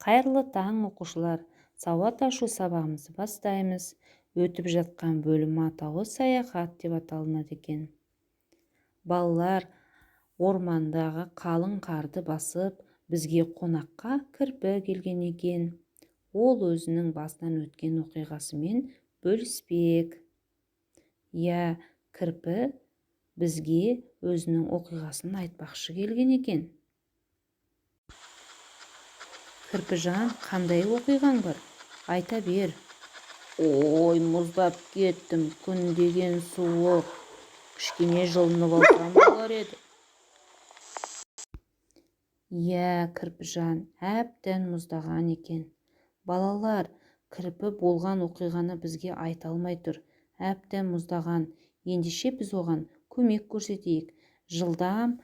Қайырлы таң, оқушылар. Сауат ашу сабағымызды бастаймыз. Өтіп жатқан бөлім атауы саяхат деп аталынады екен. Балалар ормандағы қалың қарды басып, бізге қонаққа кірпі келген екен. Ол өзінің басынан өткен оқиғасымен бөліспек. Кірпі бізге өзінің оқиғасын айтпақшы келген екен. Кірпіжан, қандай оқиғаң бар? Айта бер. Ой, мұздап кеттім, күн деген суық. Кішкене жылынып алсам болар еді. Кірпіжан, әбден мұздаған екен. Балалар, кірпі болған оқиғаны бізге айта алмай тұр. Әбден мұздаған. Ендеше біз оған көмек көрсетейік. Жылдам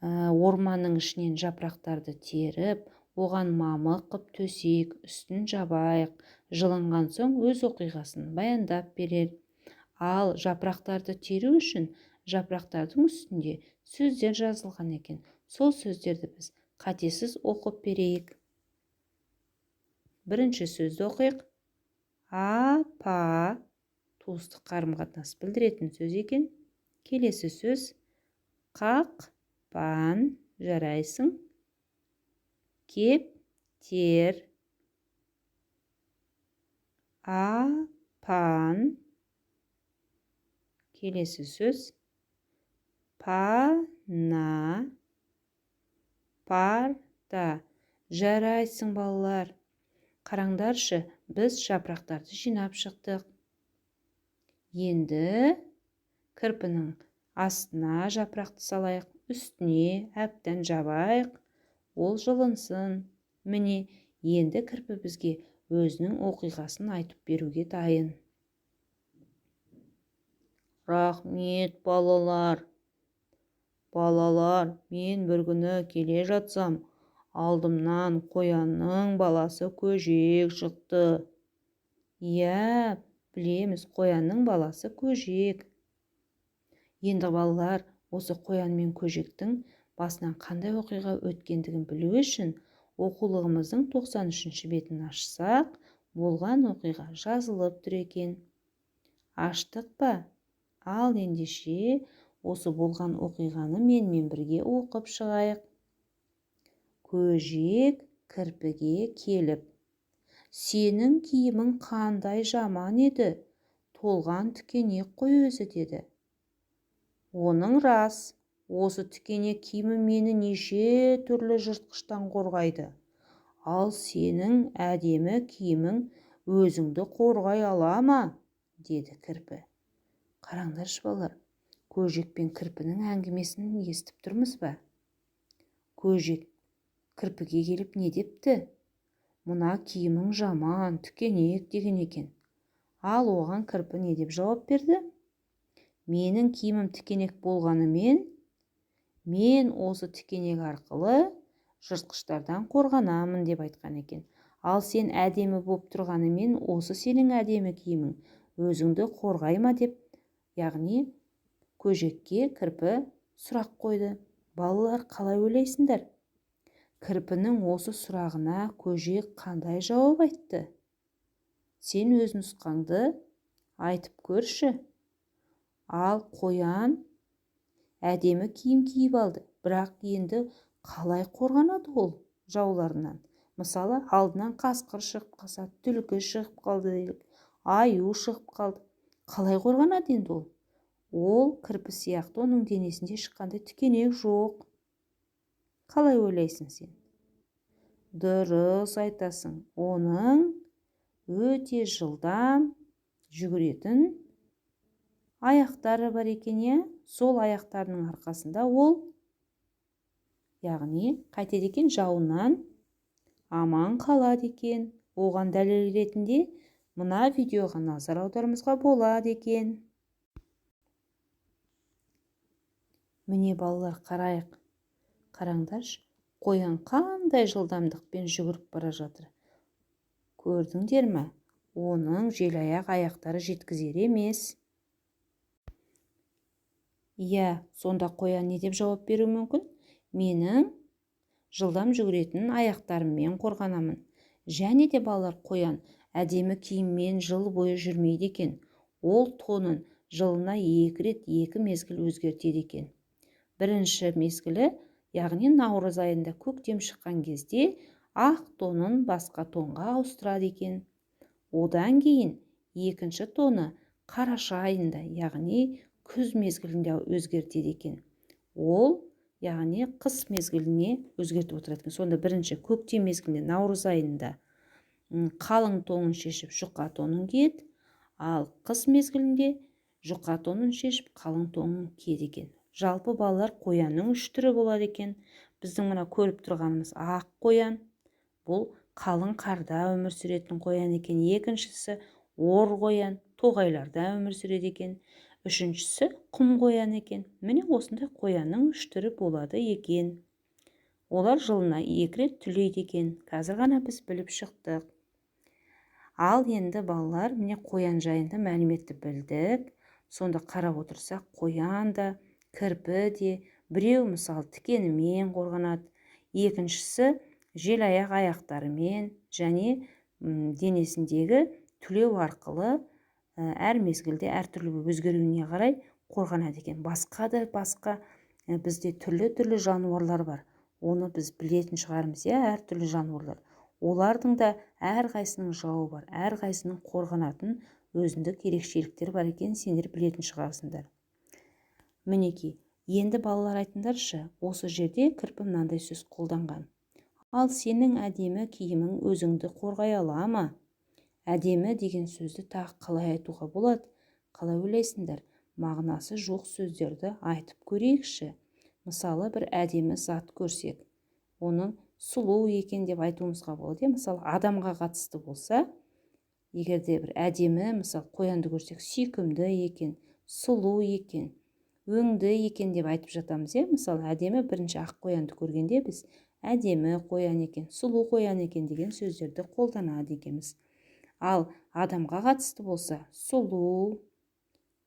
орманның ішінен жапырақтарды теріп, оған мамық қып төсейік, үстін жабайық. Жылынған соң өз оқиғасын баяндап берер. Ал жапырақтарды теру үшін жапырақтардың үстінде сөздер жазылған екен. Сол сөздерді біз қатесіз оқып берейік. Бірінші сөзді оқиық. Апа, туыстық қарым-қатынас білдіретін сөз екен. Келесі сөз қақпан, жарайсың. Кептер, апан. Келесі сөз пана, парта. Жарайсың, балалар. Қараңдаршы, біз жапырақтарды жинап шықтық. Енді кірпінің астына жапырақты салайық, үстіне әбден жабайық. Ол жылынсын. Міне, енді кірпі бізге өзінің оқиғасын айтып беруге дайын. Рахмет, балалар. Балалар, мен бір күні келе жатсам, алдымнан қоянның баласы көжек шықты. Білеміз, қоянның баласы көжек. Енді балалар, осы қоян мен көжектің басынан қандай оқиға өткендігін білу үшін оқулығымыздың 93-ші бетін ашсақ, болған оқиға жазылып тұр екен. Аштық па? Ал ендеше осы болған оқиғаны менімен бірге оқып шығайық. Көжек кірпіге келіп: сенің киімің қандай жаман еді, толған тікенек қой өзі, деді. Оның рас, осы тікенек киімі мені неше түрлі жыртқыштан қорғайды. Ал сенің әдемі киімің өзіңді қорғай ала ма? Деді кірпі. Қараңдаршы, балалар, көжек пен кірпінің әңгімесін естіп тұрмыз ба? Көжек кірпіге келіп не депті? Мына киімің жаман, тікенек деген екен. Ал оған кірпі не деп жауап берді? Менің киімім тікенек болғанымен, мен осы тікенек арқылы жыртқыштардан қорғанамын деп айтқан екен. Ал сен әдемі боп тұрғанымен, осы сенің әдемі киімің өзіңді қорғай ма деп, яғни көжекке кірпі сұрақ қойды. Балалар, қалай ойлайсыңдар? Кірпінің осы сұрағына көжек қандай жауап айтты? Сен өз нұсқаңды айтып көрші. Ал қоян әдемі киім киіп алды, бірақ енді қалай қорғанады ол жауларынан? Мысалы, алдынан қасқыр шығып қалса, түлкі шығып қалды делік, аю шығып қалды. Қалай қорғанады енді ол? Ол кірпі сияқты оның денесінде шыққандай тікенек жоқ. Қалай ойлайсың сен? Дұрыс айтасың. Оның өте жылдам жүгіретін аяқтары бар екен, сол аяқтарының арқасында ол, яғни қайтеді екен, жауынан аман қалады екен. Оған дәлел ретінде мына видеоға назар аударыңызға болады екен. Міне, балалар, қарайық. Қараңдаршы, қоян қандай жылдамдықпен жүгіріп бара жатыр. Көрдіңдер ме? Оның желаяқ аяқтары жеткізер емес. Сонда қоян не деп жауап беруі мүмкін? Менің жылдам жүгіретін аяқтарыммен қорғанамын. Және де балалар, қоян әдемі киіммен жыл бойы жүрмейді екен. Ол тонын жылына 2 рет 2 мезгіл өзгертеді екен. Бірінші мезгілі, яғни наурыз айында көктем шыққан кезде ақ тонын басқа тонға ауыстырады екен. Одан кейін екінші тоны қараша айында, яғни күз мезгілінде өзгертеді екен. Ол, яғни қыс мезгіліне өзгертіп отырады екен. Сонда бірінші көктем мезгілінде, наурыз айында қалың тонын шешіп жұқа тонын киеді, ал қыс мезгілінде жұқа тонын шешіп қалың тонын киеді екен. Жалпы балалар, қоянның 3 түрі болады екен. Біздің мына көріп тұрғанымыз ақ қоян, бұл қалың қарда өмір сүретін қоян екен. Екіншісі ор қоян, тоғайларда өмір сүреді екен. Үшіншісі құм қоян екен. Міне осындай қоянның 3 түрі болады екен. Олар жылына 2 рет түлейді екен. Қазір ғана біз біліп шықтық. Ал енді балалар, міне қоян жайында мәліметті білдік. Сонда қарап отырсақ, қоян да, кірпі де, біреу мысалы тікенімен қорғанады, екіншісі желаяқ аяқтарымен және денесіндегі түлеу арқылы әр мезгілде әртүрлі өзгеруіне қарай қорғанады екен. Басқа да басқа бізде түрлі жануарлар бар. Оны біз білетін шығармыз, әртүрлі жануарлар. Олардың да әрқайсының жауы бар, әрқайсының қорғанатын өзіндік ерекшеліктер бар екен, сендер білетін шығарсыңдар. Мінекей, енді балалар айтыңдаршы, осы жерде кірпі мынандай сөз қолданған. Ал сенің әдемі киімің өзіңді қорғай ала ма? Әдемі деген сөзді тағы қалай айтуға болады? Қалай ойлайсыңдар? Мағынасы жоқ сөздерді айтып көрейікші. Мысалы, бір әдемі зат көрсек, оны сұлу екен деп айтуымызға болады. Мысалы, адамға қатысты болса, егерде бір әдемі, мысалы, қоянды көрсек, сүйкімді екен, сұлу екен, өңді екен деп айтып жатамыз. Мысалы, әдемі бірінші ақ қоянды көргенде біз әдемі қоян екен, сұлу қоян екен деген сөздерді қолданады екенбіз. Ал адамға қатысты болса, сұлу,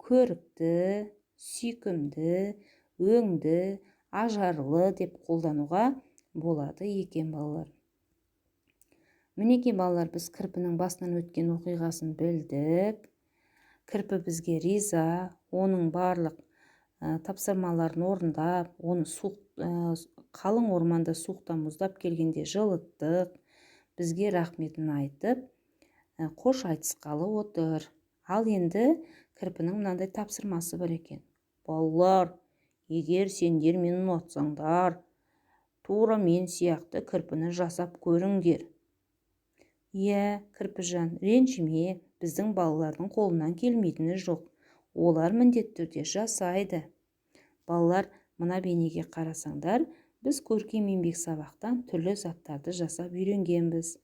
көрікті, сүйкімді, өңді, ажарлы деп қолдануға болады екен балалар. Мінекей балалар, біз кірпінің басынан өткен оқиғасын білдік. Кірпі бізге риза, оның барлық тапсырмаларын орындап, оны қалың орманда суықтан мұздап келгенде жылыттық, бізге рахметін айтып, қош айтысқалы отыр. Ал енді кірпінің мынандай тапсырмасы бар екен. Балалар, егер сендер мені ұнатсаңдар, тура мен сияқты кірпіні жасап көріңдер. Кірпіжан, ренжіме, біздің балалардың қолынан келмейтіні жоқ. Олар міндетті түрде жасайды. Балалар, мына бейнеге қарасаңдар, біз көркем еңбек сабақтан түрлі заттарды жасап үйренгенбіз.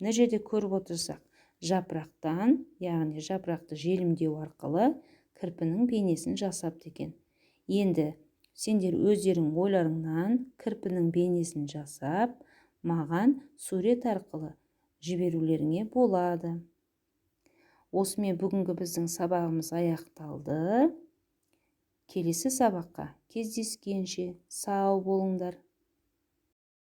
Мына жерде көріп отырсақ, жапырақтан, яғни жапырақты желімдеу арқылы кірпінің бейнесін жасапты екен. Енді сендер өздерің ойларыңнан кірпінің бейнесін жасап, маған сурет арқылы жіберулеріңе болады. Осымен бүгінгі біздің сабағымыз аяқталды. Келесі сабаққа кездескенше сау болыңдар.